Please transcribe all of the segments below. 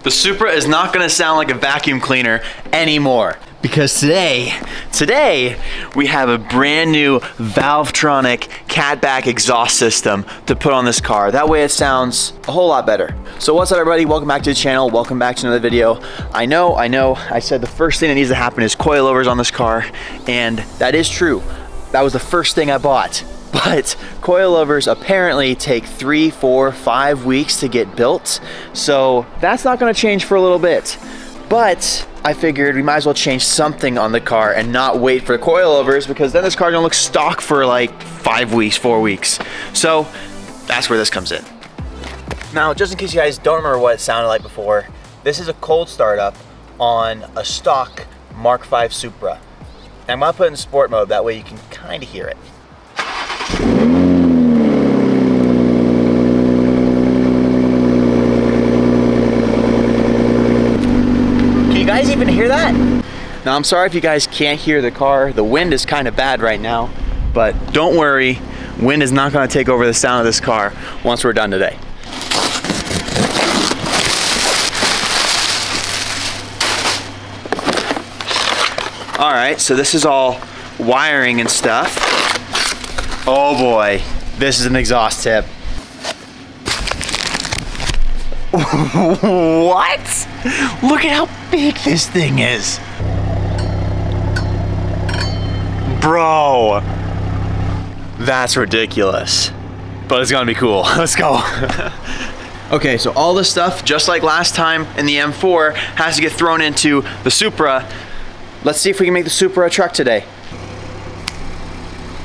The Supra is not gonna sound like a vacuum cleaner anymore. Because today, we have a brand new Valvetronic catback exhaust system to put on this car. That way it sounds a whole lot better. So what's up everybody? Welcome back to the channel. Welcome back to another video. I know, I said the first thing that needs to happen is coilovers on this car, and that is true. That was the first thing I bought. But coilovers apparently take 3, 4, 5 weeks to get built. So that's not gonna change for a little bit. But I figured we might as well change something on the car and not wait for coilovers, because then this car's gonna look stock for like 5 weeks, 4 weeks. So that's where this comes in. Now, just in case you guys don't remember what it sounded like before, this is a cold startup on a stock Mark V Supra. And I'm gonna put it in sport mode, that way you can kind of hear it. You guys even hear that? Now I'm sorry if you guys can't hear the car. The wind is kind of bad right now, but don't worry, wind is not going to take over the sound of this car once we're done today. All right, so this is all wiring and stuff. Oh boy, this is an exhaust tip. What? Look at how big this thing is. Bro, that's ridiculous. But it's gonna be cool. Let's go. Okay, so all this stuff, just like last time in the M4, has to get thrown into the Supra. Let's see if we can make the Supra a truck today.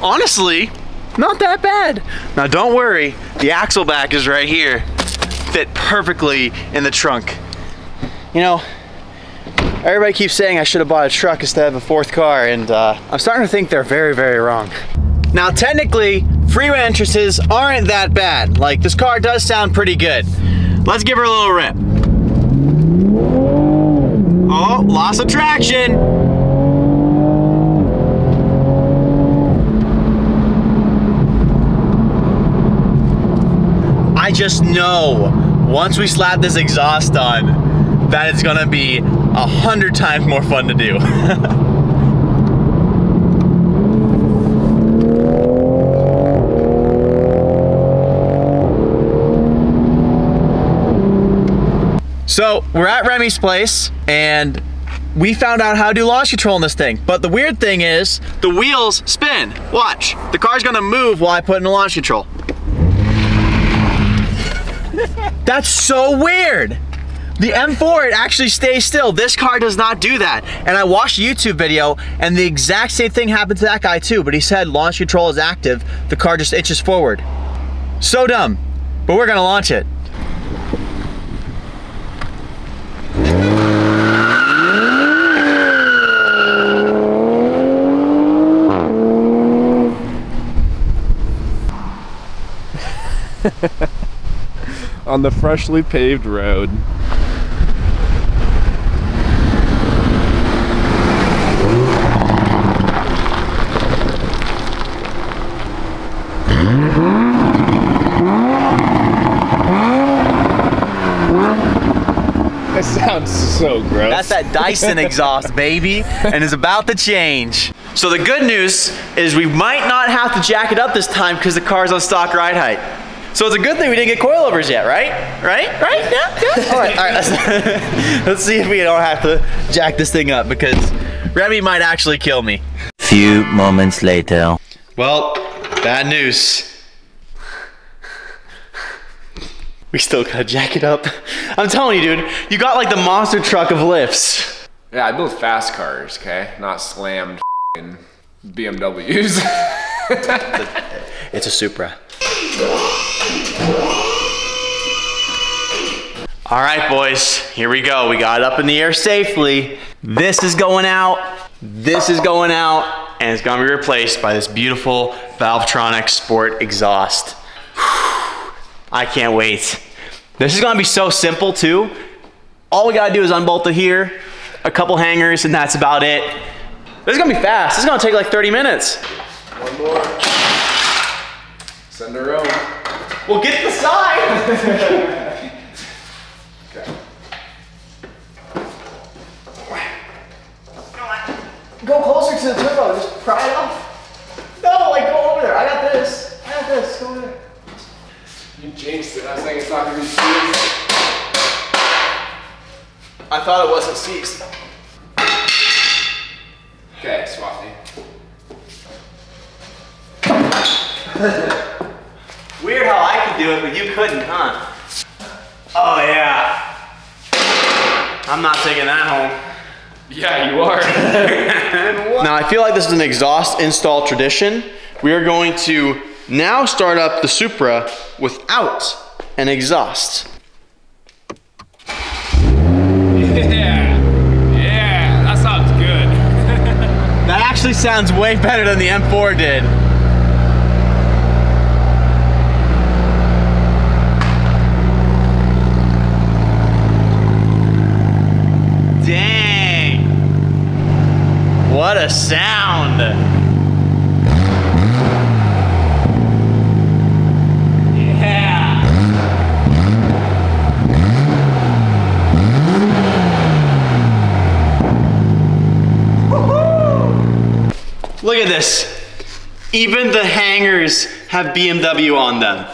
Honestly, not that bad. Now don't worry, the axle back is right here. Fit perfectly in the trunk. You know, everybody keeps saying I should have bought a truck instead of a fourth car, and I'm starting to think they're very, very wrong. Now technically, freeway entrances aren't that bad. Like, this car does sound pretty good. Let's give her a little rip. Oh, loss of traction. I just know once we slap this exhaust on, that it's gonna be 100 times more fun to do. So we're at Remy's place and we found out how to do launch control in this thing. But the weird thing is the wheels spin. Watch, the car's gonna move while I put in the launch control. That's so weird. The M4, it actually stays still. This car does not do that. And I watched a YouTube video and the exact same thing happened to that guy too, but he said launch control is active. The car just inches forward. So dumb, but we're gonna launch it. On the freshly paved road. That sounds so gross. That's that Dyson exhaust, baby, and it's about to change. So the good news is we might not have to jack it up this time because the car's on stock ride height. So it's a good thing we didn't get coilovers yet, right? Right? Yeah. All right. Let's see if we don't have to jack this thing up, because Remy might actually kill me. Few moments later. Well, bad news. We still gotta jack it up. I'm telling you, dude, you got like the monster truck of lifts. Yeah, I build fast cars, okay? Not slammed BMWs. It's a Supra. All right, boys, here we go. We got it up in the air safely. This is going out, this is going out, and it's gonna be replaced by this beautiful Valvetronic Sport exhaust. I can't wait. This is gonna be so simple too. All we gotta do is unbolt it here, a couple hangers, and that's about it. This is gonna be fast. This is gonna take like 30 minutes. One more. Send her home. Well, get the side. Okay. to the turbo. Just pry it off. No, like go over there. I got this. I got this. Go over there. You jinxed it. I was saying it's not gonna be seized. I thought it wasn't seized. Okay, Swafty. Weird how I could do it, but you couldn't, huh? Oh yeah. I'm not taking that home. Yeah, you are. Now I feel like this is an exhaust install tradition. We are going to now start up the Supra without an exhaust. Yeah, that sounds good. That actually sounds way better than the M4 did. Dang. What a sound. Yeah. Look at this. Even the hangers have BMW on them.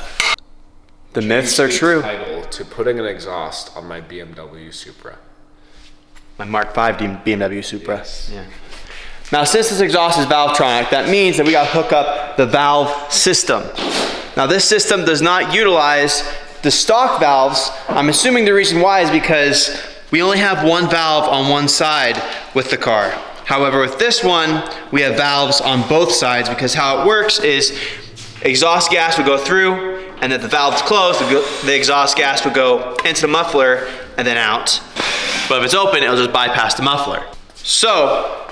The myths are true. Title to putting an exhaust on my BMW Supra. My Mark V BMW Supra. Yes. Yeah. Now, since this exhaust is Valvetronic, that means that we got to hook up the valve system. Now, this system does not utilize the stock valves. I'm assuming the reason why is because we only have one valve on one side with the car. However, with this one, we have valves on both sides because how it works is exhaust gas would go through, and if the valve's closed, the exhaust gas would go into the muffler and then out. But if it's open, it'll just bypass the muffler. So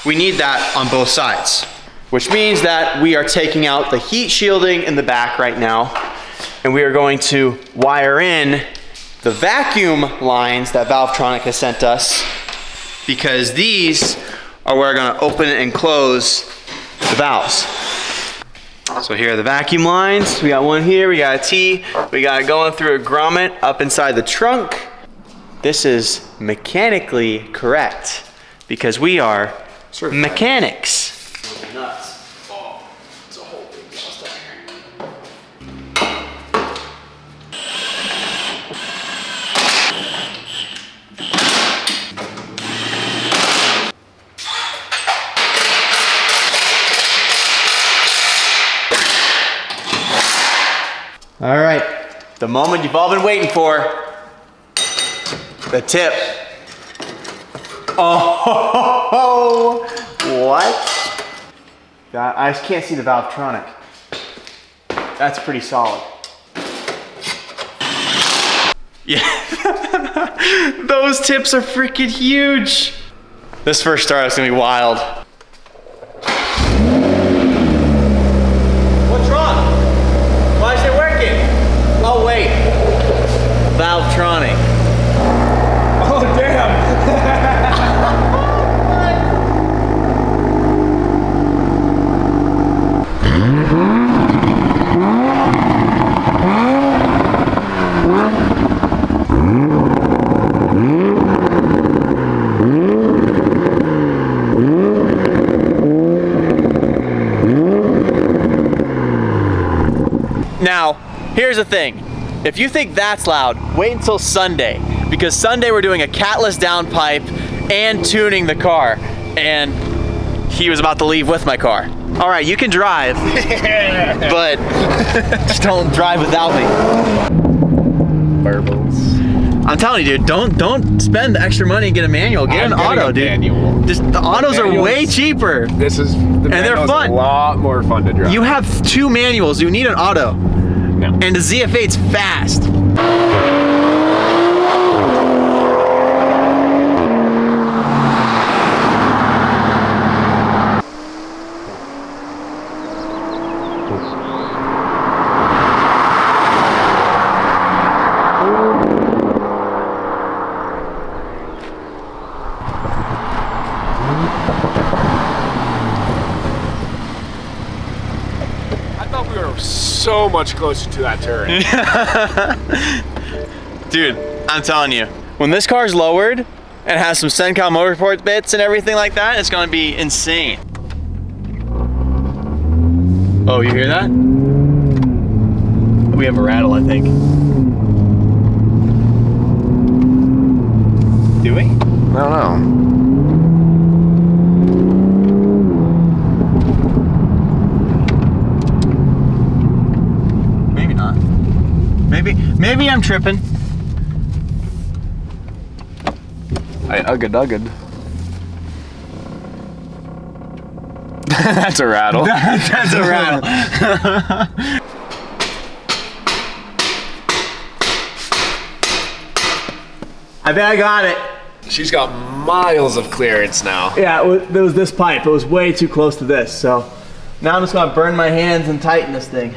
we need that on both sides, which means that we are taking out the heat shielding in the back right now, and we are going to wire in the vacuum lines that Valvetronic has sent us, because these are where we're gonna open and close the valves. So here are the vacuum lines. We got one here, we got a T, we got it going through a grommet up inside the trunk. This is mechanically correct because we are mechanics. Nuts. Oh, it's a whole big exhaust down here. All right, the moment you've all been waiting for. The tip. Oh, what? That, I can't see the Valvetronic. That's pretty solid. Yeah, those tips are freaking huge. This first start is gonna be wild. What's wrong? Why is it working? Oh wait, Valvetronic. Oh, damn! Now, here's the thing. If you think that's loud, wait until Sunday. Because Sunday we're doing a catless downpipe and tuning the car. And he was about to leave with my car. All right, you can drive, but just don't drive without me. Burbles. I'm telling you, dude, don't spend the extra money and get a manual. Get an auto, dude. Manual. Just, the autos are way cheaper. This is, and they're fun. A lot more fun to drive. You have 2 manuals, you need an auto. No. And the ZF8's fast. So much closer to that turn. Dude, I'm telling you, when this car's lowered, and has some Sencal Motorsport bits and everything like that. It's gonna be insane. Oh, you hear that? We have a rattle, I think. Do we? I don't know. Maybe not. Maybe I'm tripping. I ugged. That's a rattle. That's a rattle. I think I got it. She's got miles of clearance now. Yeah, there was this pipe. It was way too close to this. So now I'm just gonna burn my hands and tighten this thing.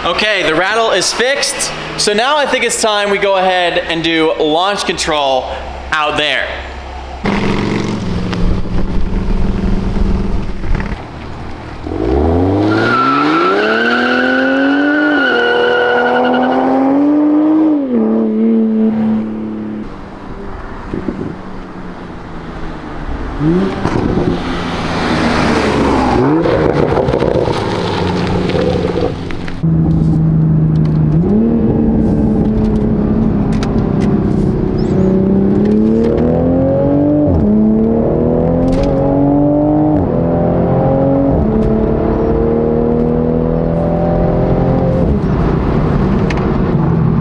Okay, the rattle is fixed. So now I think it's time we go ahead and do launch control out there.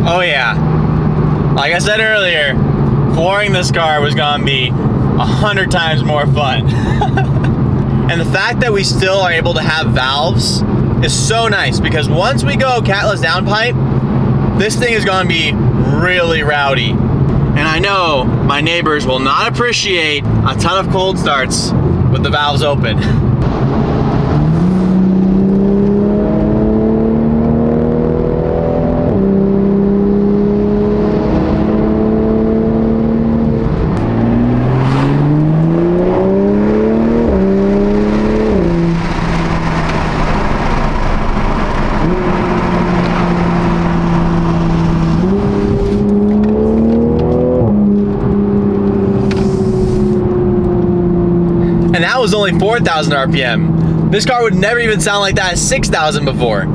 Oh yeah, like I said earlier, flooring this car was gonna be 100 times more fun. And the fact that we still are able to have valves is so nice, because once we go catless downpipe, this thing is gonna be really rowdy. And I know my neighbors will not appreciate a ton of cold starts with the valves open. And that was only 4,000 RPM. This car would never even sound like that at 6,000 before.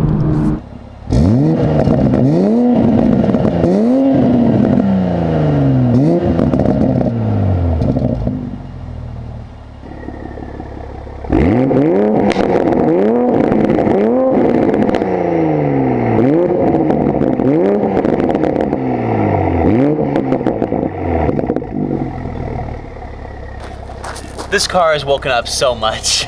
This car has woken up so much.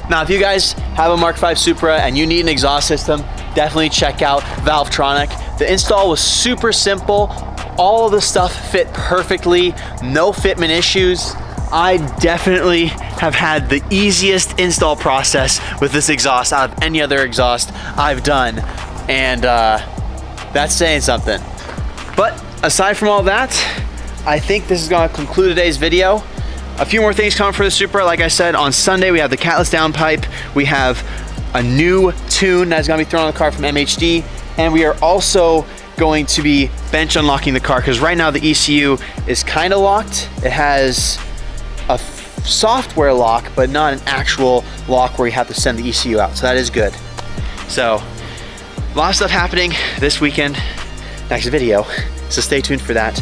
Now, if you guys have a Mark V Supra and you need an exhaust system, definitely check out Valvetronic. The install was super simple. All of the stuff fit perfectly, no fitment issues. I definitely have had the easiest install process with this exhaust out of any other exhaust I've done. And that's saying something. But aside from all that, I think this is gonna conclude today's video. A few more things coming for the Supra. Like I said, on Sunday we have the catless downpipe. We have a new tune that's gonna be thrown on the car from MHD. And we are also going to be bench unlocking the car, because right now the ECU is kind of locked. It has a software lock, but not an actual lock where you have to send the ECU out. So that is good. So a lot of stuff happening this weekend, next video. So stay tuned for that.